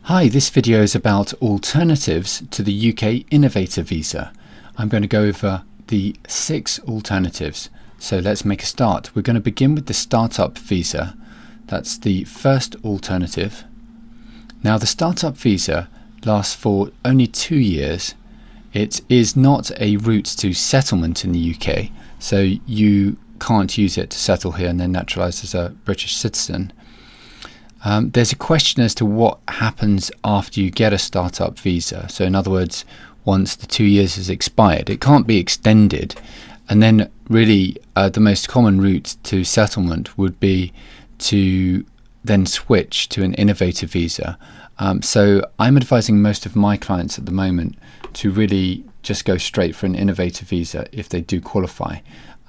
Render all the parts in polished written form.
Hi, this video is about alternatives to the UK Innovator visa. I'm going to go over the 6 alternatives. So let's make a start. We're going to begin with the startup visa. That's the first alternative. Now the startup visa lasts for only 2 years. It is not a route to settlement in the UK, so you can't use it to settle here and then naturalise as a British citizen. There's a question as to what happens after you get a startup visa. So in other words, once the 2 years has expired, it can't be extended. And then really the most common route to settlement would be to then switch to an Innovator visa. So I'm advising most of my clients at the moment to really just go straight for an Innovator visa if they do qualify.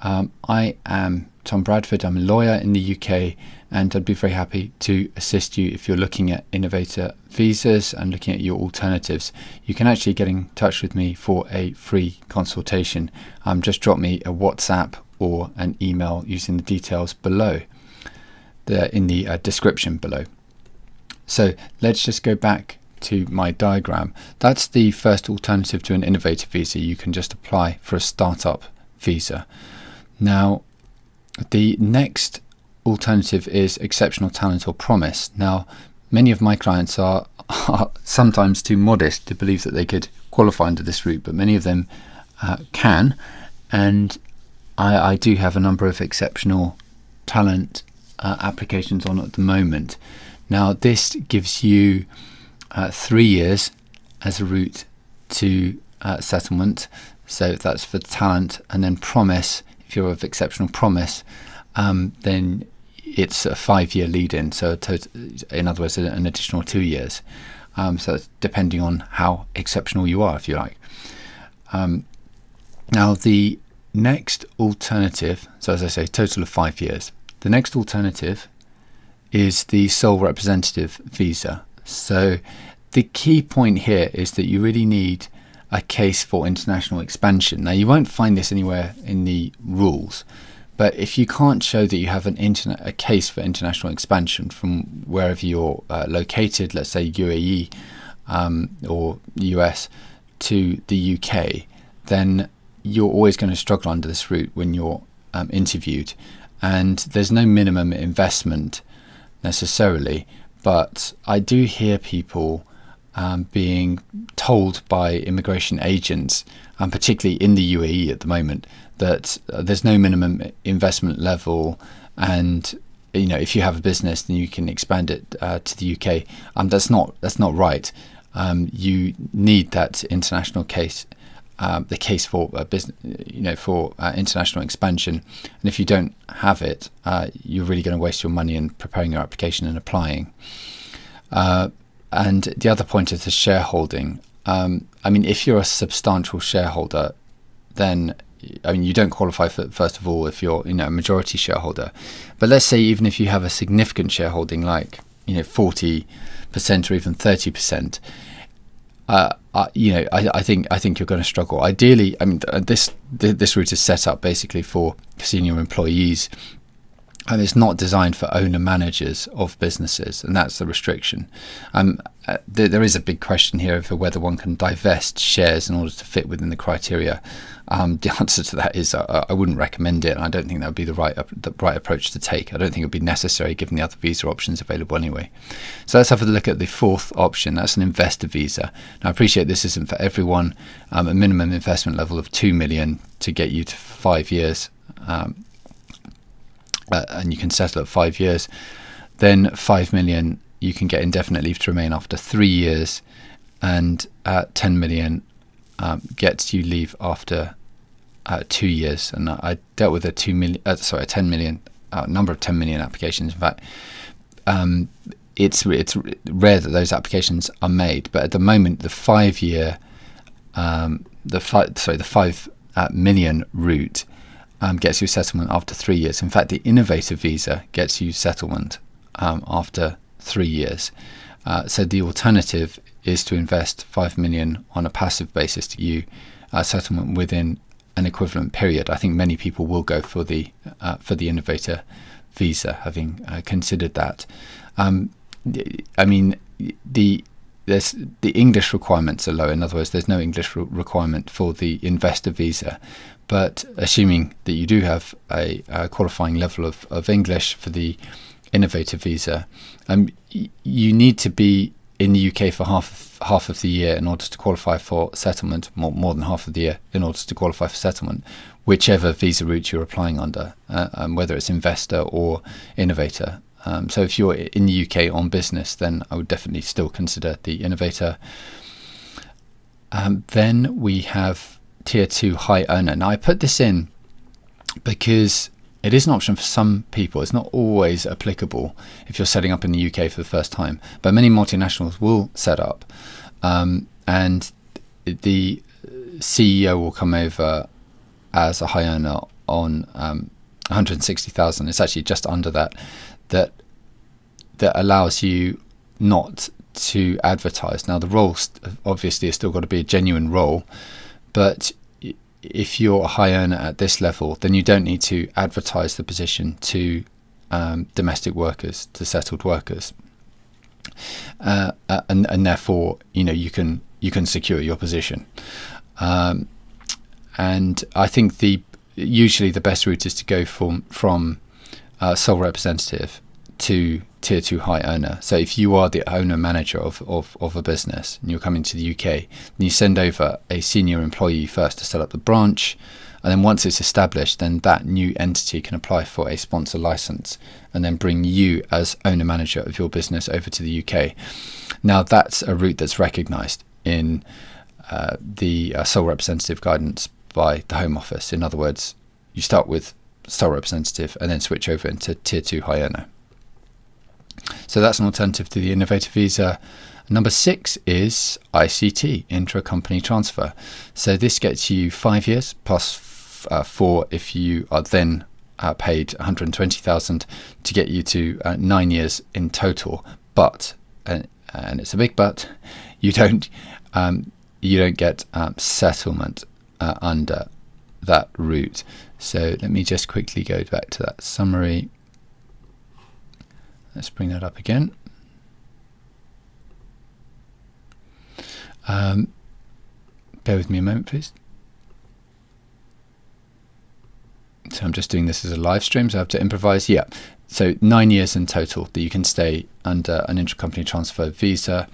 I am Tom Bradford. I'm a lawyer in the UK, and I'd be very happy to assist you if you're looking at Innovator visas and looking at your alternatives. You can actually get in touch with me for a free consultation. Just drop me a WhatsApp or an email using the details below, in the description below. So let's just go back to my diagram. That's the first alternative to an Innovator visa. You can just apply for a startup visa. Now, the next alternative is exceptional talent or promise. Now, many of my clients are sometimes too modest to believe that they could qualify under this route, but many of them can. And I do have a number of exceptional talent applications on at the moment. Now, this gives you 3 years as a route to settlement. So that's for talent, and then promise. If you're of exceptional promise, then it's a 5-year lead-in. So in other words, an additional 2 years. So it's depending on how exceptional you are, if you like. Now the next alternative, so as I say, total of 5 years. The next alternative is the sole representative visa. So the key point here is that you really need a case for international expansion. Now, you won't find this anywhere in the rules, but if you can't show that you have a case for international expansion from wherever you're located, let's say UAE or US to the UK, then you're always going to struggle under this route when you're interviewed. And there's no minimum investment necessarily, but I do hear people being told by immigration agents, and particularly in the UAE at the moment, that there's no minimum investment level, and if you have a business, then you can expand it to the UK. That's not right. You need that international case, the case for business, for international expansion. And if you don't have it, you're really going to waste your money in preparing your application and applying. And the other point is the shareholding. If you're a substantial shareholder, then you don't qualify for, first of all, if you're a majority shareholder. But let's say even if you have a significant shareholding, like 40% or even 30%, I think you're going to struggle. Ideally, this route is set up basically for senior employees. And it's not designed for owner-managers of businesses, and that's the restriction. There is a big question here over whether one can divest shares in order to fit within the criteria. The answer to that is I wouldn't recommend it, and I don't think that would be the right approach to take. I don't think it would be necessary given the other visa options available anyway. So let's have a look at the fourth option. That's an investor visa. Now, I appreciate this isn't for everyone. A minimum investment level of 2 million to get you to 5 years. And you can settle at 5 years. Then 5 million you can get indefinite leave to remain after 3 years, and 10 million gets you leave after 2 years. And I dealt with a 10 million number of 10 million applications. In fact, it's rare that those applications are made. But at the moment, the 5 million route gets you settlement after 3 years. In fact, the Innovator visa gets you settlement after 3 years. So the alternative is to invest 5 million on a passive basis to you settlement within an equivalent period. I think many people will go for the Innovator visa, having considered that. The there's the English requirements are low. In other words, there's no English requirement for the investor visa. But assuming that you do have a qualifying level of English for the Innovator visa, you need to be in the UK for half of the year in order to qualify for settlement, more than half of the year in order to qualify for settlement, whichever visa route you're applying under, whether it's investor or Innovator. So if you're in the UK on business, then I would definitely still consider the Innovator. Then we have Tier 2 high earner. Now I put this in because it is an option for some people. It's not always applicable if you're setting up in the UK for the first time, but many multinationals will set up, and the CEO will come over as a high earner on 160,000. It's actually just under that allows you not to advertise. Now the role obviously has still got to be a genuine role, but if you're a high earner at this level, then you don't need to advertise the position to domestic workers, to settled workers, and therefore you can secure your position. And I think usually the best route is to go from sole representative to Tier 2 high earner. So if you are the owner manager of a business and you're coming to the UK, then you send over a senior employee first to set up the branch, and then once it's established, then that new entity can apply for a sponsor license and then bring you as owner manager of your business over to the UK. Now that's a route that's recognised in the sole representative guidance by the Home Office. In other words, you start with sole representative and then switch over into Tier 2 high earner. So that's an alternative to the Innovator visa. Number 6 is ICT, Intra-company transfer. So this gets you 5 years plus 4 if you are then paid 120,000 to get you to 9 years in total. But, and it's a big but, you don't get settlement under that route. So let me just quickly go back to that summary. Let's bring that up again. Bear with me a moment, please. So I'm just doing this as a live stream, so I have to improvise. Yeah, so 9 years in total that you can stay under an intra-company transfer visa.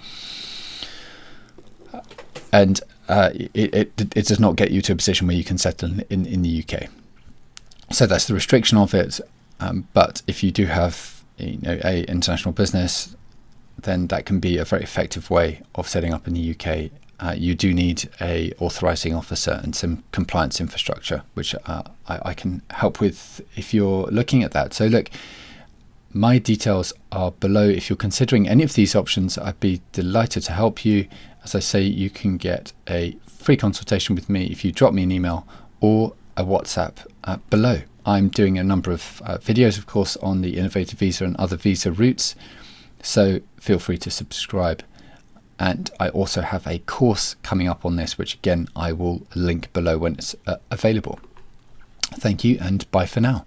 And it does not get you to a position where you can settle in the UK. So that's the restriction of it. But if you do have a international business, then that can be a very effective way of setting up in the UK. You do need a authorising officer and some compliance infrastructure, which I can help with if you're looking at that. So look, my details are below. If you're considering any of these options, I'd be delighted to help you. As I say, you can get a free consultation with me if you drop me an email or a WhatsApp below. I'm doing a number of videos, of course, on the Innovator visa and other visa routes, so feel free to subscribe. And I also have a course coming up on this, which again I will link below when it's available. Thank you, and bye for now.